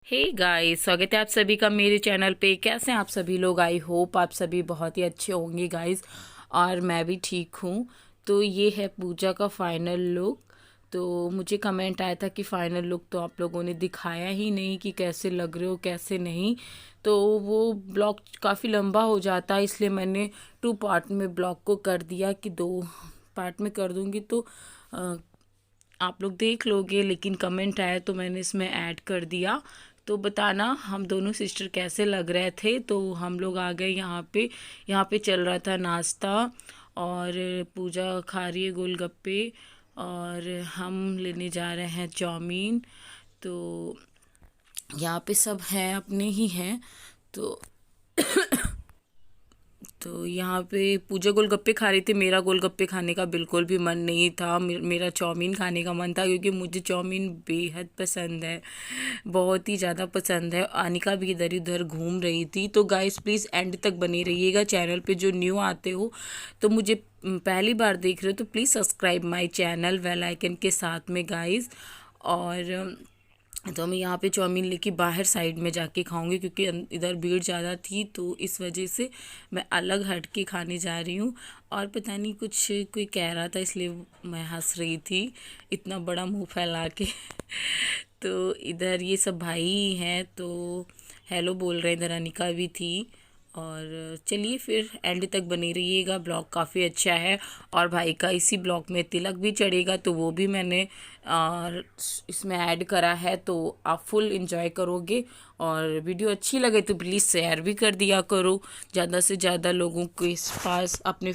Hey guys, स्वागत है आप सभी का मेरे चैनल पे। कैसे हैं आप सभी लोग? आई होप आप सभी बहुत ही अच्छे होंगे गाइस, और मैं भी ठीक हूँ। तो ये है पूजा का फाइनल लुक। तो मुझे कमेंट आया था कि फाइनल लुक तो आप लोगों ने दिखाया ही नहीं कि कैसे लग रहे हो कैसे नहीं। तो वो ब्लॉग काफ़ी लंबा हो जाता है, इसलिए मैंने 2 पार्ट में ब्लॉग को कर दिया कि 2 पार्ट में कर दूँगी तो आप लोग देख लोगे। लेकिन कमेंट आया तो मैंने इसमें ऐड कर दिया। तो बताना हम दोनों सिस्टर कैसे लग रहे थे। तो हम लोग आ गए यहाँ पे चल रहा था नाश्ता, और पूजा खा रही है गोलगप्पे, और हम लेने जा रहे हैं चाउमीन। तो यहाँ पे सब हैं, अपने ही हैं। तो यहाँ पे पूजा गोलगप्पे खा रही थी। मेरा गोलगप्पे खाने का बिल्कुल भी मन नहीं था, मेरा चाउमीन खाने का मन था, क्योंकि मुझे चाउमीन बेहद पसंद है, बहुत ही ज़्यादा पसंद है। अनिका भी इधर उधर घूम रही थी। तो गाइस प्लीज़ एंड तक बने रहिएगा। चैनल पे जो न्यू आते हो तो मुझे पहली बार देख रहे हो तो please subscribe my channel bell icon के साथ में गाइस। और तो मैं यहाँ पे चाउमीन लेके बाहर साइड में जाके खाऊंगी, क्योंकि इधर भीड़ ज़्यादा थी, तो इस वजह से मैं अलग हट के खाने जा रही हूँ। और पता नहीं कुछ कोई कह रहा था, इसलिए मैं हंस रही थी इतना बड़ा मुंह फैला के। तो इधर ये सब भाई ही हैं, तो हेलो बोल रहे हैं। इधर अनिका भी थी। और चलिए फिर एंड तक बने रहिएगा, ब्लॉग काफ़ी अच्छा है। और भाई का इसी ब्लॉग में तिलक भी चढ़ेगा, तो वो भी मैंने इसमें ऐड करा है, तो आप फुल इंजॉय करोगे। और वीडियो अच्छी लगे तो प्लीज़ शेयर भी कर दिया करो ज़्यादा से ज़्यादा लोगों के पास। अपने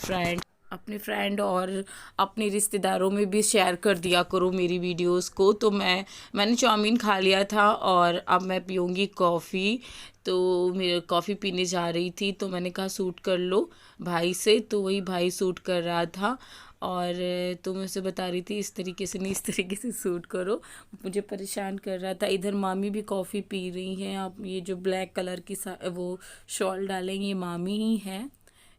फ्रेंड और अपने रिश्तेदारों में भी शेयर कर दिया करो मेरी वीडियोस को। तो मैंने चाउमीन खा लिया था, और अब मैं पीऊँगी कॉफ़ी। तो मेरे कॉफ़ी पीने जा रही थी, तो मैंने कहा सूट कर लो भाई से, तो वही भाई सूट कर रहा था। और तो मैं उसे बता रही थी इस तरीके से नहीं, इस तरीके से सूट करो, मुझे परेशान कर रहा था। इधर मामी भी कॉफ़ी पी रही हैं। आप ये जो ब्लैक कलर की वो शॉल डालेंगे, ये मामी ही हैं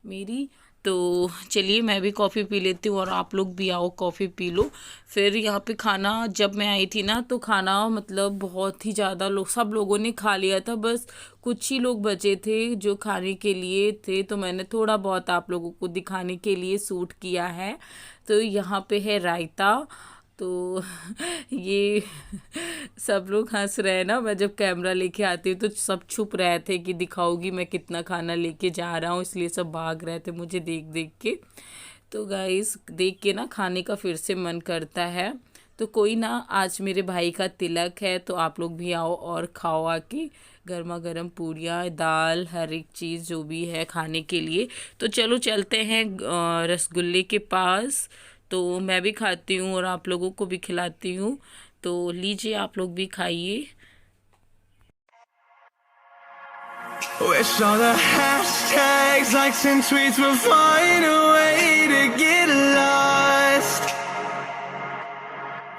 मेरी। तो चलिए मैं भी कॉफ़ी पी लेती हूँ, और आप लोग भी आओ कॉफ़ी पी लो। फिर यहाँ पे खाना जब मैं आई थी ना, तो खाना मतलब बहुत ही ज़्यादा सब लोगों ने खा लिया था, बस कुछ ही लोग बचे थे जो खाने के लिए थे। तो मैंने थोड़ा बहुत आप लोगों को दिखाने के लिए शूट किया है। तो यहाँ पे है रायता। तो ये सब लोग हंस रहे हैं ना, मैं जब कैमरा लेके आती हूँ तो सब छुप रहे थे कि दिखाऊंगी मैं कितना खाना लेके जा रहा हूँ, इसलिए सब भाग रहे थे मुझे देख देख के। तो गाइस देख के ना खाने का फिर से मन करता है। तो कोई ना, आज मेरे भाई का तिलक है, तो आप लोग भी आओ और खाओ आके। गर्मा गर्म पूड़ियाँ, दाल, हर एक चीज़ जो भी है खाने के लिए। तो चलो चलते हैं रसगुल्ले के पास। तो मैं भी खाती हूँ और आप लोगों को भी खिलाती हूँ। तो लीजिए आप लोग भी खाइए। Wish all the hashtags, likes and tweets would find a way to get lost.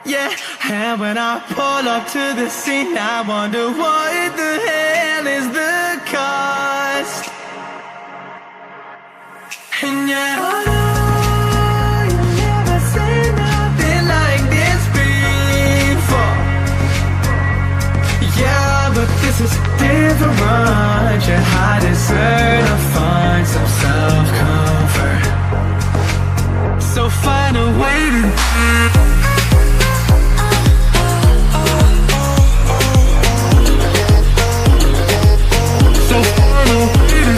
Yeah, and when I pull up to the scene, I wonder what the hell is the cost. And yeah, I know you've never seen nothing like this before. Yeah, but this is different. I deserve to find some self-comfort. So find a way to So find a way to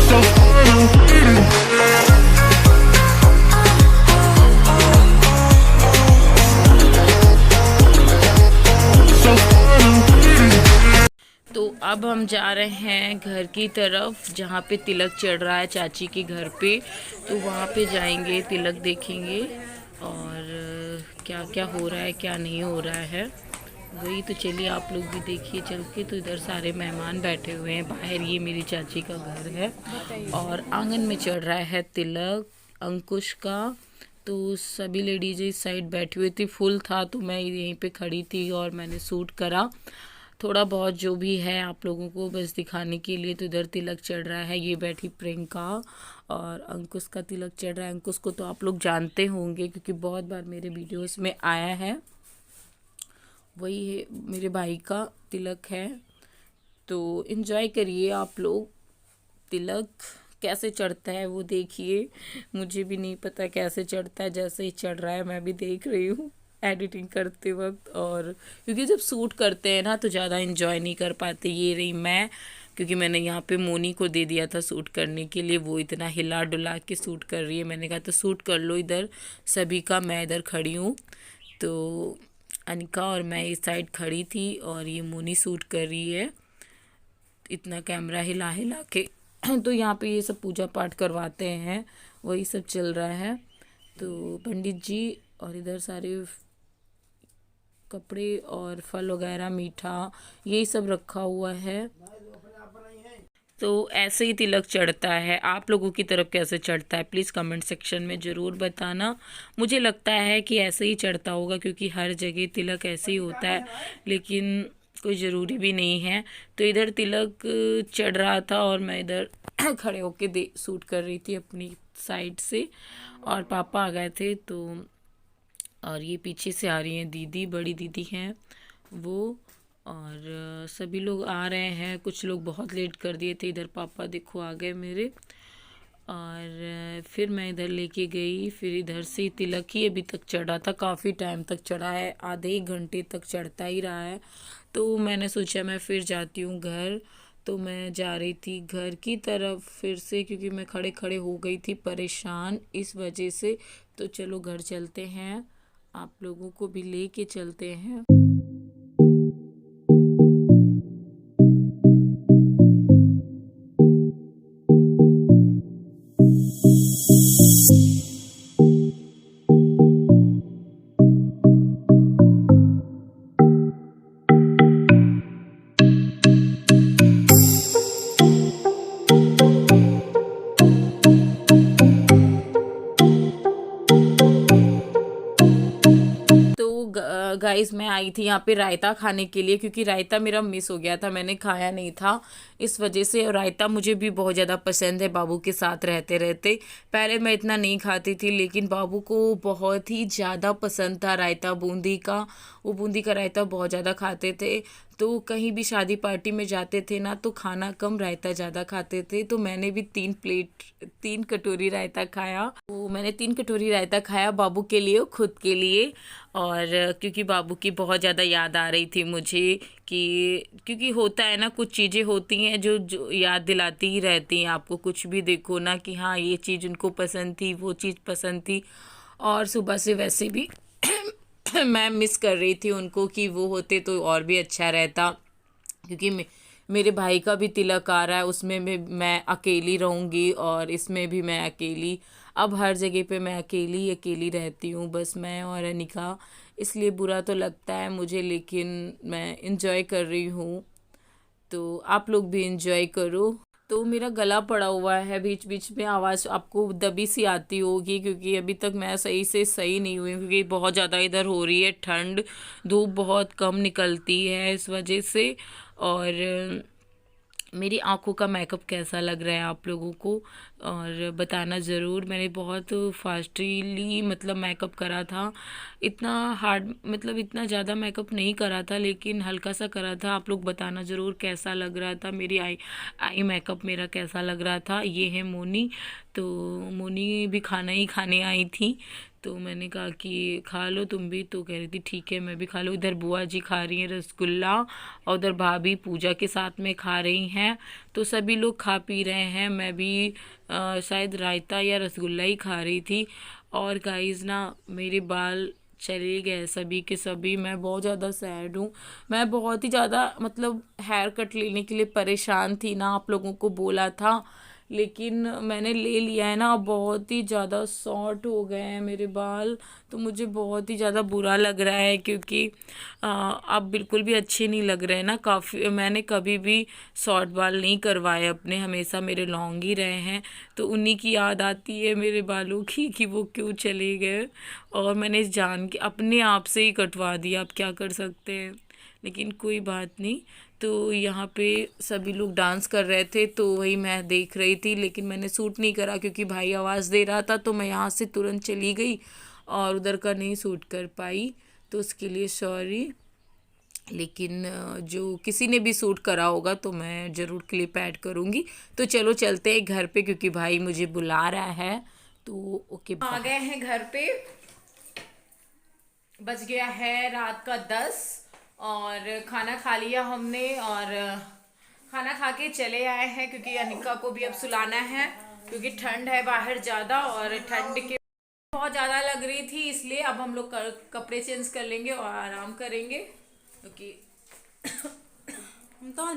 So find a way to तो अब हम जा रहे हैं घर की तरफ, जहाँ पे तिलक चढ़ रहा है चाची के घर पे। तो वहाँ पे जाएंगे, तिलक देखेंगे, और क्या क्या हो रहा है क्या नहीं हो रहा है वही। तो चलिए आप लोग भी देखिए चल के। तो इधर सारे मेहमान बैठे हुए हैं बाहर, ये मेरी चाची का घर है, और आंगन में चढ़ रहा है तिलक अंकुश का। तो सभी लेडीज इस साइड बैठी हुई थी, फुल था, तो मैं यहीं पे खड़ी थी और मैंने सूट करा। थोड़ा बहुत जो भी है आप लोगों को बस दिखाने के लिए। तो इधर तिलक चढ़ रहा है, ये बैठी प्रियंका और अंकुश का तिलक चढ़ रहा है। अंकुश को तो आप लोग जानते होंगे क्योंकि बहुत बार मेरे वीडियोस में आया है। वही है, मेरे भाई का तिलक है। तो इन्जॉय करिए आप लोग। तिलक कैसे चढ़ता है वो देखिए। मुझे भी नहीं पता कैसे चढ़ता है, जैसे ही चढ़ रहा है मैं भी देख रही हूँ एडिटिंग करते वक्त। और क्योंकि जब शूट करते हैं ना तो ज़्यादा इन्जॉय नहीं कर पाते। ये रही मैं, क्योंकि मैंने यहाँ पे मोनी को दे दिया था शूट करने के लिए। वो इतना हिला डुला के शूट कर रही है। मैंने कहा तो शूट कर लो इधर सभी का, मैं इधर खड़ी हूँ। तो अनिका और मैं इस साइड खड़ी थी और ये मोनी शूट कर रही है इतना कैमरा हिला हिला के। तो यहाँ पे ये सब पूजा पाठ करवाते हैं, वही सब चल रहा है। तो पंडित जी और इधर सारे कपड़े और फल वगैरह मीठा यही सब रखा हुआ है। तो ऐसे ही तिलक चढ़ता है। आप लोगों की तरफ कैसे चढ़ता है प्लीज़ कमेंट सेक्शन में ज़रूर बताना। मुझे लगता है कि ऐसे ही चढ़ता होगा क्योंकि हर जगह तिलक ऐसे ही होता है, लेकिन कोई ज़रूरी भी नहीं है। तो इधर तिलक चढ़ रहा था और मैं इधर खड़े होके शूट कर रही थी अपनी साइड से। और पापा आ गए थे तो, और ये पीछे से आ रही हैं दीदी, बड़ी दीदी हैं वो। और सभी लोग आ रहे हैं। कुछ लोग बहुत लेट कर दिए थे। इधर पापा देखो आ गए मेरे। और फिर मैं इधर लेके गई। फिर इधर से तिलक ही अभी तक चढ़ा था, काफ़ी टाइम तक चढ़ा है, आधे एक घंटे तक चढ़ता ही रहा है। तो मैंने सोचा मैं फिर जाती हूँ घर। तो मैं जा रही थी घर की तरफ फिर से, क्योंकि मैं खड़े खड़े हो गई थी परेशान इस वजह से। तो चलो घर चलते हैं, आप लोगों को भी लेके चलते हैं। गाइस मैं आई थी यहाँ पे रायता खाने के लिए, क्योंकि रायता मेरा मिस हो गया था, मैंने खाया नहीं था इस वजह से। और रायता मुझे भी बहुत ज़्यादा पसंद है बाबू के साथ रहते रहते। पहले मैं इतना नहीं खाती थी, लेकिन बाबू को बहुत ही ज़्यादा पसंद था रायता बूंदी का। वो बूंदी का रायता बहुत ज़्यादा खाते थे। तो कहीं भी शादी पार्टी में जाते थे ना तो खाना कम रायता ज़्यादा खाते थे। तो मैंने भी 3 कटोरी रायता खाया। तो मैंने 3 कटोरी रायता खाया बाबू के लिए, खुद के लिए। और क्योंकि बाबू की बहुत ज़्यादा याद आ रही थी मुझे, कि क्योंकि होता है ना कुछ चीज़ें होती हैं जो याद दिलाती ही रहती हैं आपको। कुछ भी देखो ना कि हाँ ये चीज़ उनको पसंद थी, वो चीज़ पसंद थी। और सुबह से वैसे भी मैं मिस कर रही थी उनको, कि वो होते तो और भी अच्छा रहता। क्योंकि मेरे भाई का भी तिलक आ रहा है, उसमें मैं अकेली रहूँगी और इसमें भी मैं अकेली। अब हर जगह पे मैं अकेली अकेली रहती हूँ, बस मैं और अनिका। इसलिए बुरा तो लगता है मुझे, लेकिन मैं इंजॉय कर रही हूँ। तो आप लोग भी इंजॉय करो। तो मेरा गला पड़ा हुआ है, बीच बीच में आवाज़ आपको दबी सी आती होगी, क्योंकि अभी तक मैं सही नहीं हुई, क्योंकि बहुत ज़्यादा इधर हो रही है ठंड, धूप बहुत कम निकलती है इस वजह से। और मेरी आंखों का मेकअप कैसा लग रहा है आप लोगों को और बताना ज़रूर। मैंने बहुत फास्टली मतलब मेकअप करा था, इतना हार्ड मतलब इतना ज़्यादा मेकअप नहीं करा था, लेकिन हल्का सा करा था। आप लोग बताना ज़रूर कैसा लग रहा था, मेरी आई मेकअप मेरा कैसा लग रहा था। ये है मोनी। तो मोनी भी खाना ही खाने आई थी, तो मैंने कहा कि खा लो तुम भी। तो कह रही थी ठीक है मैं भी खा लूँ। इधर बुआ जी खा रही हैं रसगुल्ला और उधर भाभी पूजा के साथ में खा रही हैं। तो सभी लोग खा पी रहे हैं। मैं भी शायद रायता या रसगुल्ला ही खा रही थी। और गाइस ना मेरे बाल चले गए सभी के सभी। मैं बहुत ज़्यादा सैड हूँ। मैं बहुत ही ज़्यादा मतलब हेयर कट लेने के लिए परेशान थी ना, आप लोगों को बोला था, लेकिन मैंने ले लिया है ना। बहुत ही ज़्यादा शॉर्ट हो गए हैं मेरे बाल, तो मुझे बहुत ही ज़्यादा बुरा लग रहा है, क्योंकि अब बिल्कुल भी अच्छे नहीं लग रहे हैं ना। काफ़ी मैंने कभी भी शॉर्ट बाल नहीं करवाए अपने, हमेशा मेरे लॉन्ग ही रहे हैं। तो उन्हीं की याद आती है मेरे बालों की, कि वो क्यों चले गए। और मैंने जान के अपने आप से ही कटवा दिया, अब क्या कर सकते हैं। लेकिन कोई बात नहीं। तो यहाँ पे सभी लोग डांस कर रहे थे तो वही मैं देख रही थी, लेकिन मैंने सूट नहीं करा क्योंकि भाई आवाज़ दे रहा था, तो मैं यहाँ से तुरंत चली गई और उधर का नहीं सूट कर पाई, तो उसके लिए सॉरी। लेकिन जो किसी ने भी सूट करा होगा तो मैं ज़रूर क्लिप ऐड करूँगी। तो चलो चलते हैं घर पे क्योंकि भाई मुझे बुला रहा है। तो ओके, आ गए हैं घर पे। बज गया है रात का 10 और खाना खा लिया हमने, और खाना खा के चले आए हैं क्योंकि अनिका को भी अब सुलाना है क्योंकि ठंड है बाहर ज़्यादा, और ठंड के बहुत ज़्यादा लग रही थी, इसलिए अब हम लोग कपड़े चेंज कर लेंगे और आराम करेंगे क्योंकि हम तो